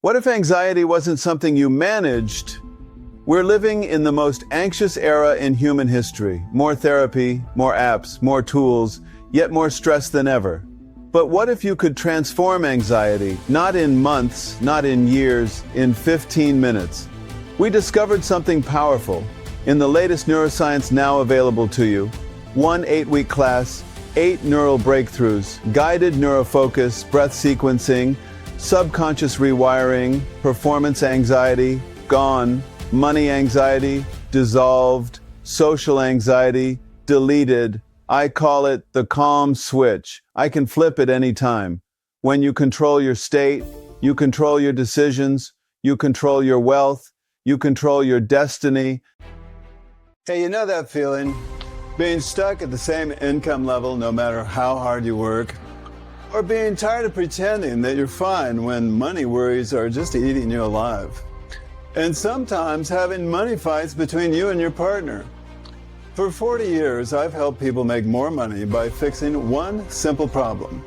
What if anxiety wasn't something you managed? We're living in the most anxious era in human history. More therapy, more apps, more tools, yet more stress than ever. But what if you could transform anxiety, not in months, not in years, in 15 minutes? We discovered something powerful in the latest neuroscience now available to you. 1 8-week class, 8 neural breakthroughs, guided neurofocus, breath sequencing, subconscious rewiring, performance anxiety, gone, money anxiety, dissolved, social anxiety, deleted. I call it the calm switch. I can flip it any time. When you control your state, you control your decisions, you control your wealth, you control your destiny. Hey, you know that feeling? Being stuck at the same income level no matter how hard you work? Or being tired of pretending that you're fine when money worries are just eating you alive? And sometimes having money fights between you and your partner. For 40 years, I've helped people make more money by fixing one simple problem: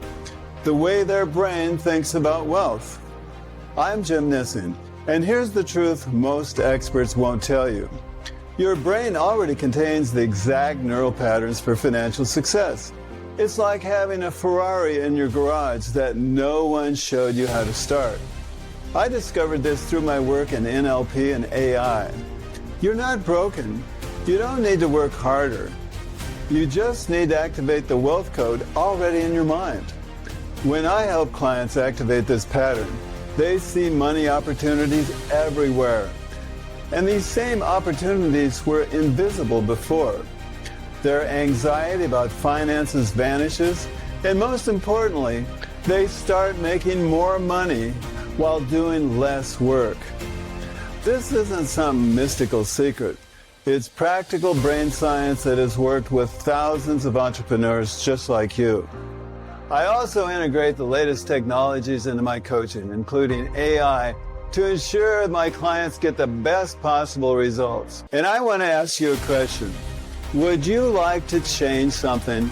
the way their brain thinks about wealth. I'm Jim Nissing, and here's the truth most experts won't tell you. Your brain already contains the exact neural patterns for financial success. It's like having a Ferrari in your garage that no one showed you how to start. I discovered this through my work in NLP and AI. You're not broken. You don't need to work harder. You just need to activate the wealth code already in your mind. When I help clients activate this pattern, they see money opportunities everywhere. And these same opportunities were invisible before. Their anxiety about finances vanishes, and most importantly, they start making more money while doing less work. This isn't some mystical secret. It's practical brain science that has worked with thousands of entrepreneurs just like you. I also integrate the latest technologies into my coaching, including AI, to ensure my clients get the best possible results. And I want to ask you a question. Would you like to change something?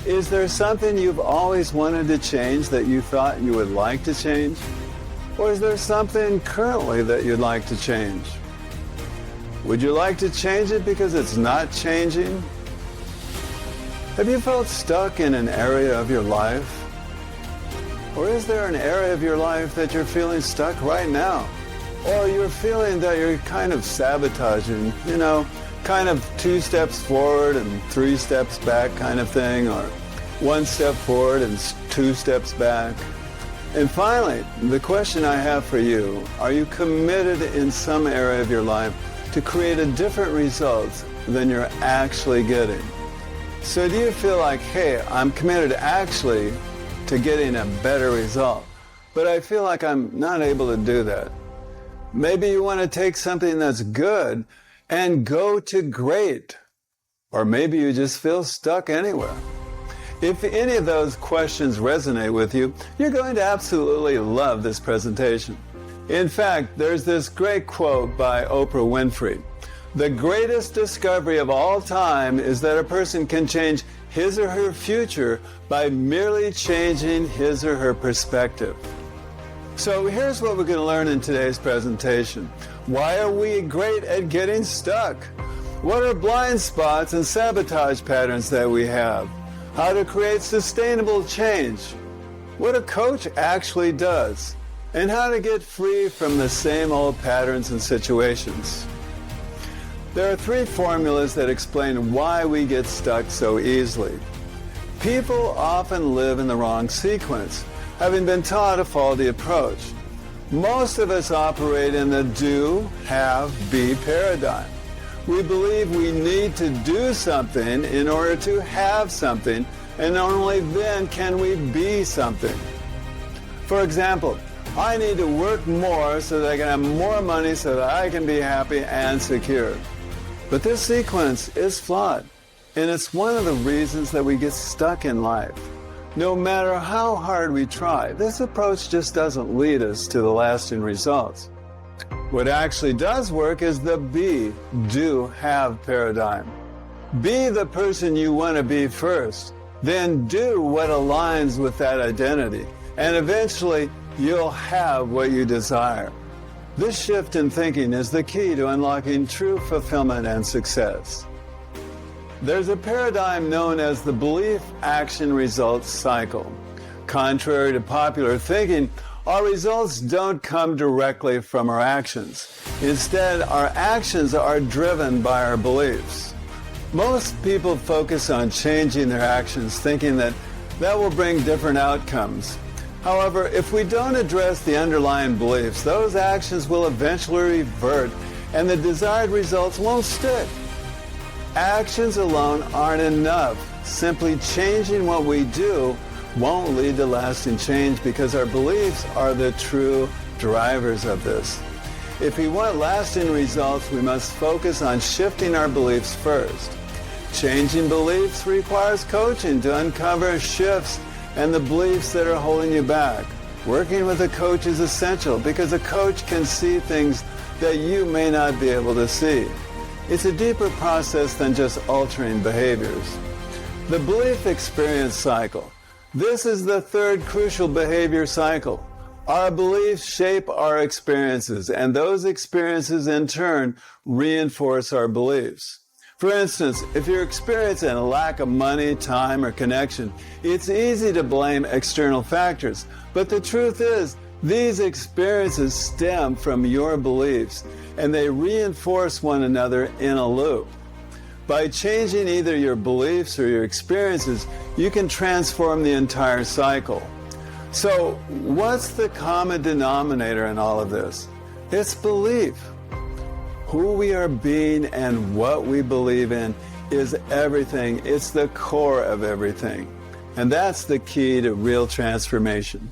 Is there something you've always wanted to change that you thought you would like to change? Or is there something currently that you'd like to change? Would you like to change it because it's not changing? Have you felt stuck in an area of your life? Or is there an area of your life that you're feeling stuck right now? Or you're feeling that you're kind of sabotaging, kind of 2 steps forward and 3 steps back kind of thing, or 1 step forward and 2 steps back. And finally, the question I have for you, are you committed in some area of your life to create a different result than you're actually getting? So do you feel like, hey, I'm committed actually to getting a better result, but I feel like I'm not able to do that? Maybe you want to take something that's good and go to great. Or maybe you just feel stuck anywhere. If any of those questions resonate with you, you're going to absolutely love this presentation. In fact, there's this great quote by Oprah Winfrey. The greatest discovery of all time is that a person can change his or her future by merely changing his or her perspective. So here's what we're going to learn in today's presentation. Why are we great at getting stuck? What are blind spots and sabotage patterns that we have? How to create sustainable change? What a coach actually does? And how to get free from the same old patterns and situations. There are 3 formulas that explain why we get stuck so easily. People often live in the wrong sequence, having been taught a faulty approach. Most of us operate in the do, have, be paradigm. We believe we need to do something in order to have something, and only then can we be something. For example, I need to work more so that I can have more money so that I can be happy and secure. But this sequence is flawed, and it's one of the reasons that we get stuck in life. No matter how hard we try, this approach just doesn't lead us to the lasting results. What actually does work is the be, do, have paradigm. Be the person you want to be first, then do what aligns with that identity, and eventually you'll have what you desire. This shift in thinking is the key to unlocking true fulfillment and success. There's a paradigm known as the belief-action-results cycle. Contrary to popular thinking, our results don't come directly from our actions. Instead, our actions are driven by our beliefs. Most people focus on changing their actions, thinking that will bring different outcomes. However, if we don't address the underlying beliefs, those actions will eventually revert and the desired results won't stick. Actions alone aren't enough. Simply changing what we do won't lead to lasting change because our beliefs are the true drivers of this. If we want lasting results, we must focus on shifting our beliefs first. Changing beliefs requires coaching to uncover shifts and the beliefs that are holding you back. Working with a coach is essential because a coach can see things that you may not be able to see. It's a deeper process than just altering behaviors. The belief experience cycle. This is the third crucial behavior cycle. Our beliefs shape our experiences, and those experiences in turn reinforce our beliefs. For instance, if you're experiencing a lack of money, time, or connection, it's easy to blame external factors. But the truth is, these experiences stem from your beliefs, and they reinforce one another in a loop. By changing either your beliefs or your experiences, you can transform the entire cycle. So, what's the common denominator in all of this? It's belief. Who we are being and what we believe in is everything. It's the core of everything. And that's the key to real transformation.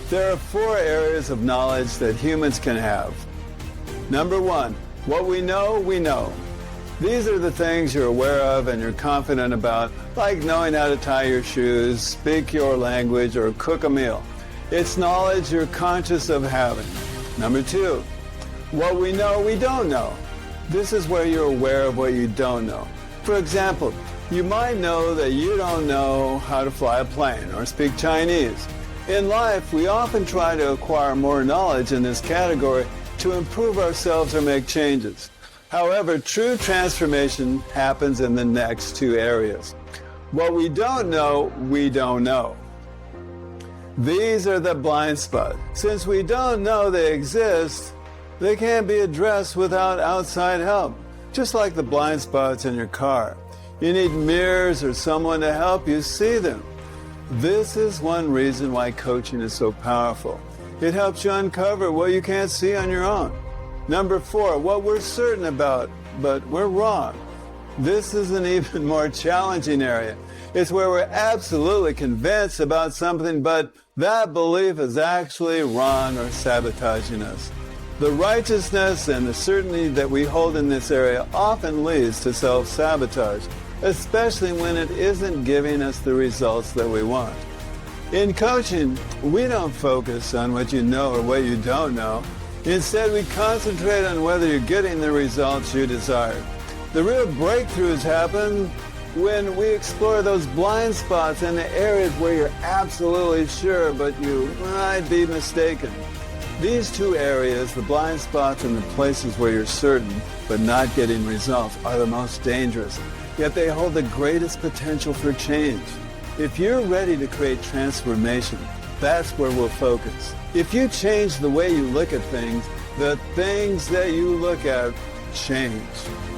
There are 4 areas of knowledge that humans can have. Number 1, what we know, we know. These are the things you're aware of and you're confident about, like knowing how to tie your shoes, speak your language, or cook a meal. It's knowledge you're conscious of having. Number 2, what we know, we don't know. This is where you're aware of what you don't know. For example, you might know that you don't know how to fly a plane or speak Chinese. In life, we often try to acquire more knowledge in this category to improve ourselves or make changes. However, true transformation happens in the next 2 areas. What we don't know, we don't know. These are the blind spots. Since we don't know they exist, they can't be addressed without outside help. Just like the blind spots in your car. You need mirrors or someone to help you see them. This is one reason why coaching is so powerful. It helps you uncover what you can't see on your own. Number 4, what we're certain about, but we're wrong. This is an even more challenging area. It's where we're absolutely convinced about something, but that belief is actually wrong or sabotaging us. The righteousness and the certainty that we hold in this area often leads to self-sabotage, especially when it isn't giving us the results that we want. In coaching, we don't focus on what you know or what you don't know. Instead, we concentrate on whether you're getting the results you desire. The real breakthroughs happen when we explore those blind spots in the areas where you're absolutely sure, but you might be mistaken. These 2 areas, the blind spots and the places where you're certain but not getting results, are the most dangerous. Yet they hold the greatest potential for change. If you're ready to create transformation, that's where we'll focus. If you change the way you look at things, the things that you look at change,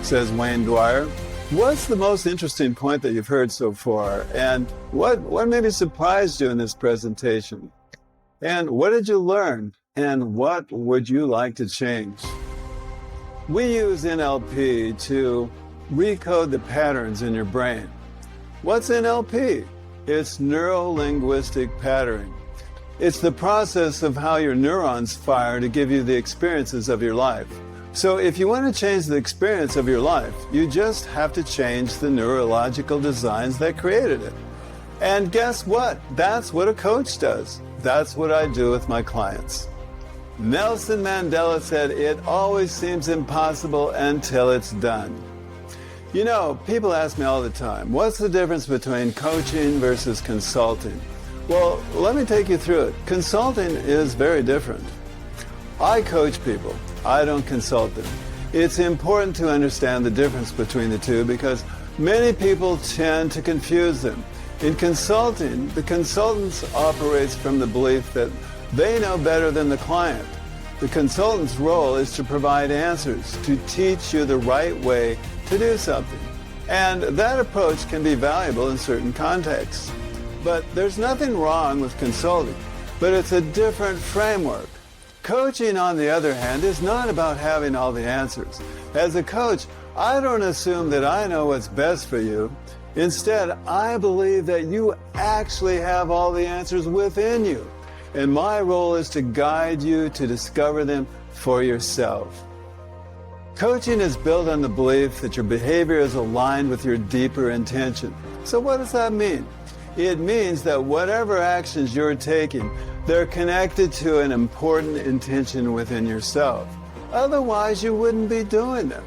says Wayne Dwyer. What's the most interesting point that you've heard so far? And what maybe surprised you in this presentation? And what did you learn? And what would you like to change? We use NLP to recode the patterns in your brain. What's NLP? It's neuro-linguistic patterning. It's the process of how your neurons fire to give you the experiences of your life. So if you want to change the experience of your life, you just have to change the neurological designs that created it. And guess what? That's what a coach does. That's what I do with my clients. Nelson Mandela said, "It always seems impossible until it's done." You know, people ask me all the time, what's the difference between coaching versus consulting? Well, let me take you through it. Consulting is very different. I coach people. I don't consult them. It's important to understand the difference between the two because many people tend to confuse them. In consulting, the consultant operates from the belief that they know better than the client. The consultant's role is to provide answers, to teach you the right way to do something. And that approach can be valuable in certain contexts. But there's nothing wrong with consulting, but it's a different framework. Coaching, on the other hand, is not about having all the answers. As a coach, I don't assume that I know what's best for you. Instead, I believe that you actually have all the answers within you. And my role is to guide you to discover them for yourself. Coaching is built on the belief that your behavior is aligned with your deeper intention. So what does that mean? It means that whatever actions you're taking, they're connected to an important intention within yourself. Otherwise, you wouldn't be doing them.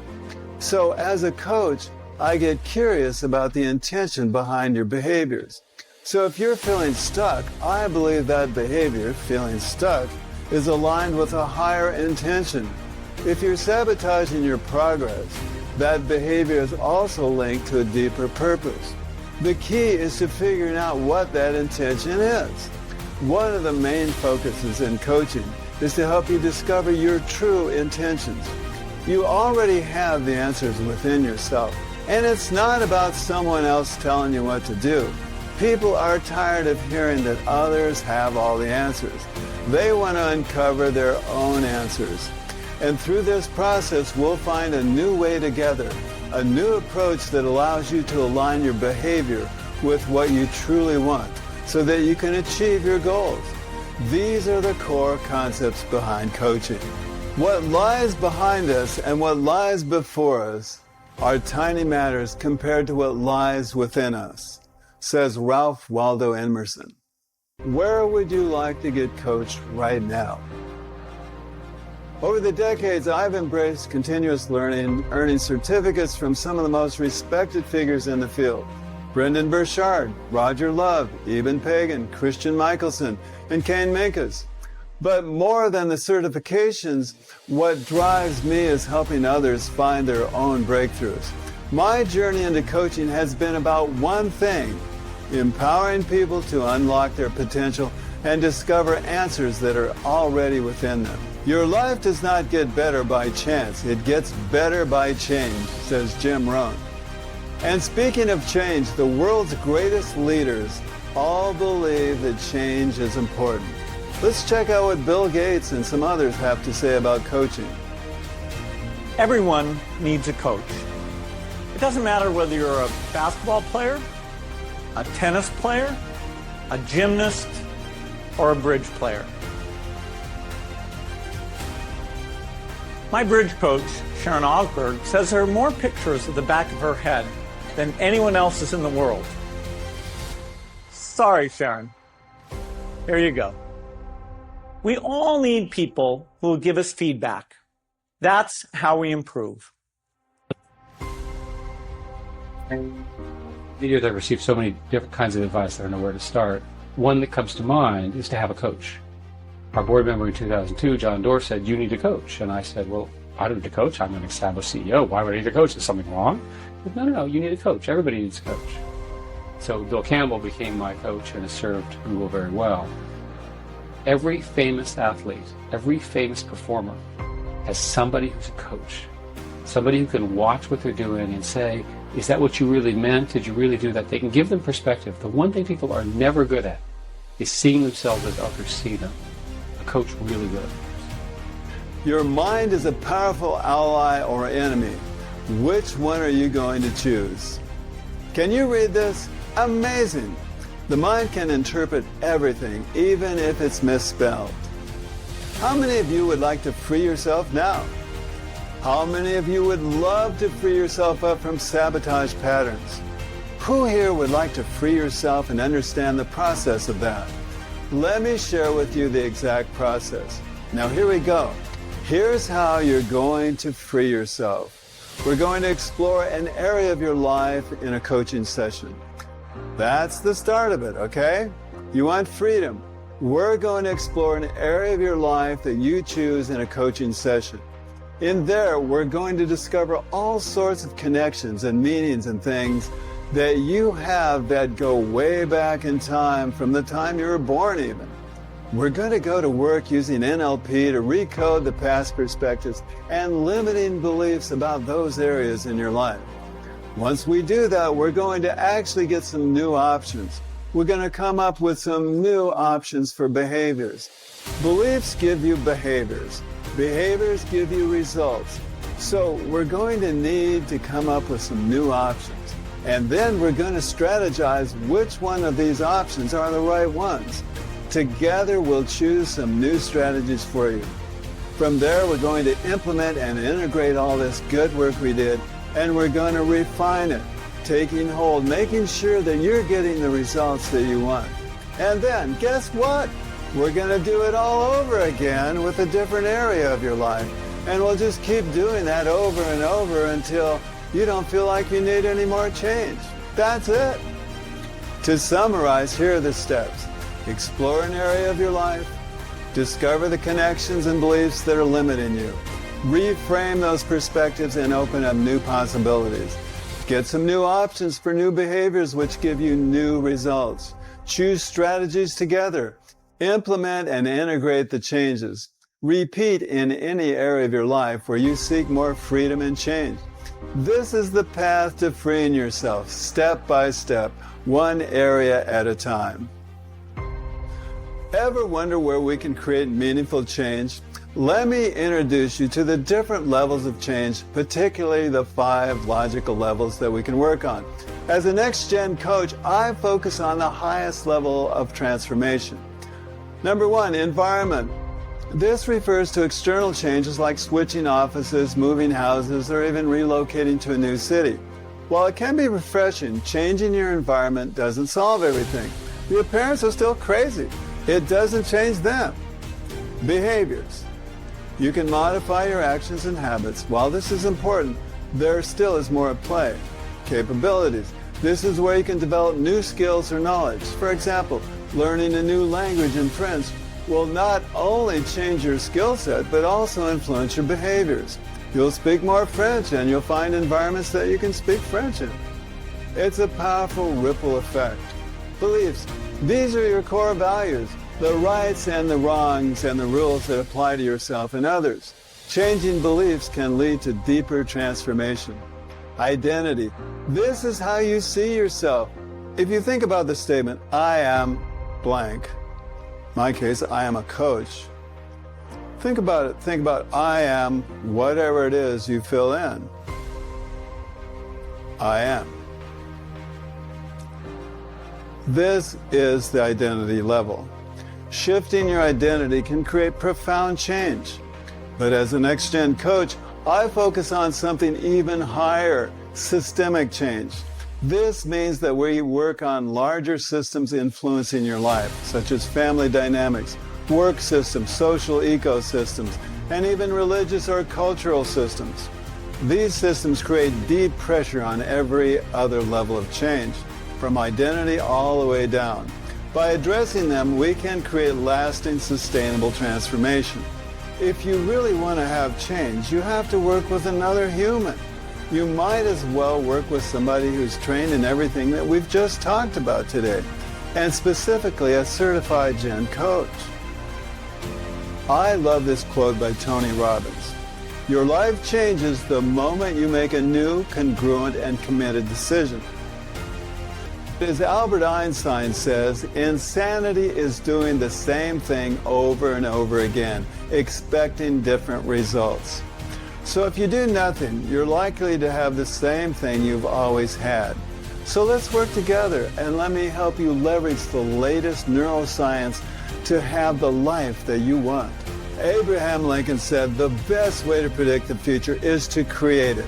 So as a coach, I get curious about the intention behind your behaviors. So if you're feeling stuck, I believe that behavior, feeling stuck, is aligned with a higher intention. If you're sabotaging your progress, that behavior is also linked to a deeper purpose. The key is to figuring out what that intention is. One of the main focuses in coaching is to help you discover your true intentions. You already have the answers within yourself, and it's not about someone else telling you what to do. People are tired of hearing that others have all the answers. They want to uncover their own answers. And through this process, we'll find a new way together, a new approach that allows you to align your behavior with what you truly want so that you can achieve your goals. These are the core concepts behind coaching. What lies behind us and what lies before us are tiny matters compared to what lies within us, says Ralph Waldo Emerson. Where would you like to get coached right now? Over the decades, I've embraced continuous learning, earning certificates from some of the most respected figures in the field. Brendan Burchard, Roger Love, Eben Pagan, Christian Michelson, and Kane Minkus. But more than the certifications, what drives me is helping others find their own breakthroughs. My journey into coaching has been about one thing: empowering people to unlock their potential and discover answers that are already within them. Your life does not get better by chance. It gets better by change, says Jim Rohn. And speaking of change, the world's greatest leaders all believe that change is important. Let's check out what Bill Gates and some others have to say about coaching. Everyone needs a coach. It doesn't matter whether you're a basketball player, a tennis player, a gymnast, or a bridge player. My bridge coach, Sharon Osberg, says there are more pictures at the back of her head than anyone else's in the world. Sorry, Sharon. Here you go. We all need people who will give us feedback. That's how we improve. Years I've received so many different kinds of advice, I don't know where to start. One that comes to mind is to have a coach. Our board member in 2002, John Doerr, said, "You need a coach." And I said, "Well, I don't need a coach. I'm an established CEO. Why would I need a coach? Is something wrong?" He said, No, you need a coach. Everybody needs a coach. So Bill Campbell became my coach and has served Google very well. Every famous athlete, every famous performer has somebody who's a coach. Somebody who can watch what they're doing and say, is that what you really meant? Did you really do that? They can give them perspective. The one thing people are never good at is seeing themselves as others see them. A coach really good. Your mind is a powerful ally or enemy. Which one are you going to choose? Can you read this? Amazing! The mind can interpret everything, even if it's misspelled. How many of you would like to free yourself now? How many of you would love to free yourself up from sabotage patterns? Who here would like to free yourself and understand the process of that? Let me share with you the exact process. Now here we go. Here's how you're going to free yourself. We're going to explore an area of your life in a coaching session. That's the start of it, okay? You want freedom? We're going to explore an area of your life that you choose in a coaching session. In there, we're going to discover all sorts of connections and meanings and things that you have that go way back in time, from the time you were born even. We're going to go to work using NLP to recode the past perspectives and limiting beliefs about those areas in your life. Once we do that, we're going to actually get some new options. We're going to come up with some new options for behaviors. Beliefs give you behaviors. Behaviors give you results. So we're going to need to come up with some new options. And then we're going to strategize which one of these options are the right ones. Together, we'll choose some new strategies for you. From there, we're going to implement and integrate all this good work we did, and we're going to refine it, taking hold, making sure that you're getting the results that you want. And then, guess what? We're going to do it all over again with a different area of your life. And we'll just keep doing that over and over until you don't feel like you need any more change. That's it. To summarize, here are the steps. Explore an area of your life. Discover the connections and beliefs that are limiting you. Reframe those perspectives and open up new possibilities. Get some new options for new behaviors which give you new results. Choose strategies together. Implement and integrate the changes. Repeat in any area of your life where you seek more freedom and change. This is the path to freeing yourself, step by step, one area at a time. Ever wonder where we can create meaningful change? Let me introduce you to the different levels of change, particularly the 5 logical levels that we can work on. As a next-gen coach, I focus on the highest level of transformation. Number 1, environment. This refers to external changes like switching offices, moving houses, or even relocating to a new city. While it can be refreshing, changing your environment doesn't solve everything. Your parents are still crazy. It doesn't change them. Behaviors. You can modify your actions and habits. While this is important, there still is more at play. Capabilities. This is where you can develop new skills or knowledge. For example, learning a new language in French will not only change your skill set, but also influence your behaviors. You'll speak more French and you'll find environments that you can speak French in. It's a powerful ripple effect. Beliefs. These are your core values, the rights and the wrongs and the rules that apply to yourself and others. Changing beliefs can lead to deeper transformation. Identity. This is how you see yourself. If you think about the statement, I am blank. In my case, I am a coach. Think about it. Think about I am whatever it is you fill in. I am. This is the identity level. Shifting your identity can create profound change. But as a next-gen coach, I focus on something even higher, systemic change. This means that we work on larger systems influencing your life, such as family dynamics, work systems, social ecosystems, and even religious or cultural systems. These systems create deep pressure on every other level of change, from identity all the way down. By addressing them, we can create lasting, sustainable transformation. If you really want to have change, you have to work with another human. You might as well work with somebody who's trained in everything that we've just talked about today, and specifically a certified Gen coach. I love this quote by Tony Robbins. Your life changes the moment you make a new, congruent, and committed decision. As Albert Einstein says, insanity is doing the same thing over and over again, expecting different results. So if you do nothing, you're likely to have the same thing you've always had. So let's work together and let me help you leverage the latest neuroscience to have the life that you want. Abraham Lincoln said, the best way to predict the future is to create it.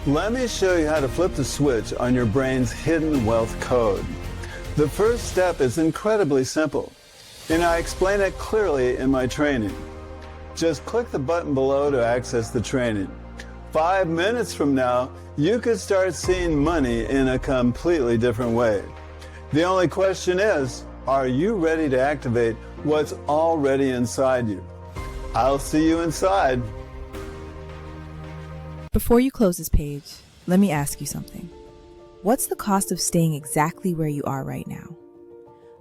Let me show you how to flip the switch on your brain's hidden wealth code. The first step is incredibly simple, and I explain it clearly in my training. Just click the button below to access the training. 5 minutes from now, you could start seeing money in a completely different way. The only question is, Are you ready to activate what's already inside you? I'll see you inside. Before you close this page, let me ask you something. What's the cost of staying exactly where you are right now?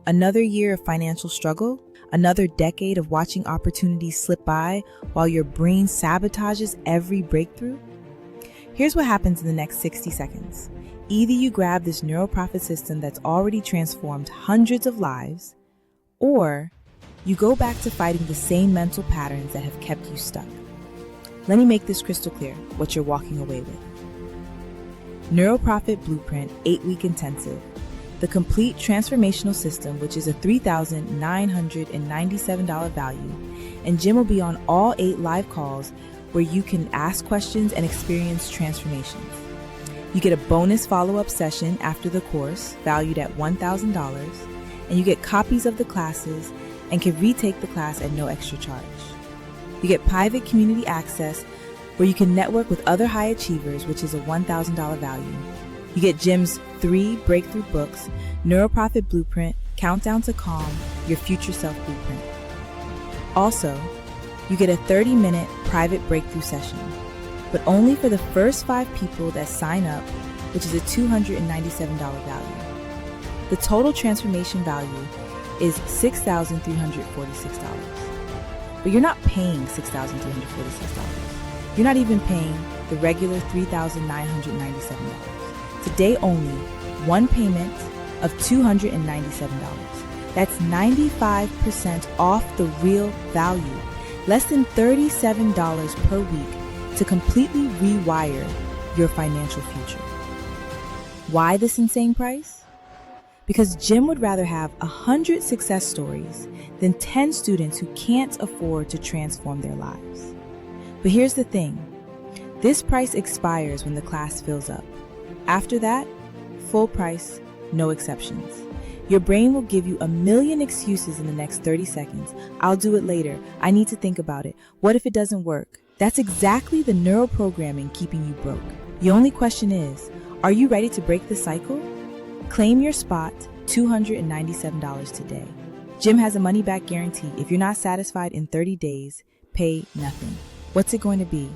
Another year of financial struggle? Another decade of watching opportunities slip by while your brain sabotages every breakthrough? Here's what happens in the next 60 seconds. Either you grab this neuroprofit system that's already transformed hundreds of lives, or you go back to fighting the same mental patterns that have kept you stuck. Let me make this crystal clear what you're walking away with. Neuroprofit Blueprint 8-week intensive, the complete transformational system, which is a $3,997 value, and Jim will be on all 8 live calls where you can ask questions and experience transformations. You get a bonus follow-up session after the course, valued at $1,000, and you get copies of the classes and can retake the class at no extra charge. You get private community access where you can network with other high achievers, which is a $1,000 value. You get Jim's 3 breakthrough books, Neuroprofit Blueprint, Countdown to Calm, Your Future Self Blueprint. Also, you get a 30-minute private breakthrough session, but only for the first 5 people that sign up, which is a $297 value. The total transformation value is $6,346. But you're not paying $6,346. You're not even paying the regular $3,997. Today only, one payment of $297. That's 95% off the real value. Less than $37 per week to completely rewire your financial future. Why this insane price? Because Jim would rather have 100 success stories than 10 students who can't afford to transform their lives. But here's the thing. This price expires when the class fills up. After that, full price, no exceptions. Your brain will give you a million excuses in the next 30 seconds. I'll do it later. I need to think about it. What if it doesn't work? That's exactly the neuroprogramming keeping you broke. The only question is, are you ready to break the cycle? Claim your spot, $297 today. Jim has a money-back guarantee. If you're not satisfied in 30 days, pay nothing. What's it going to be?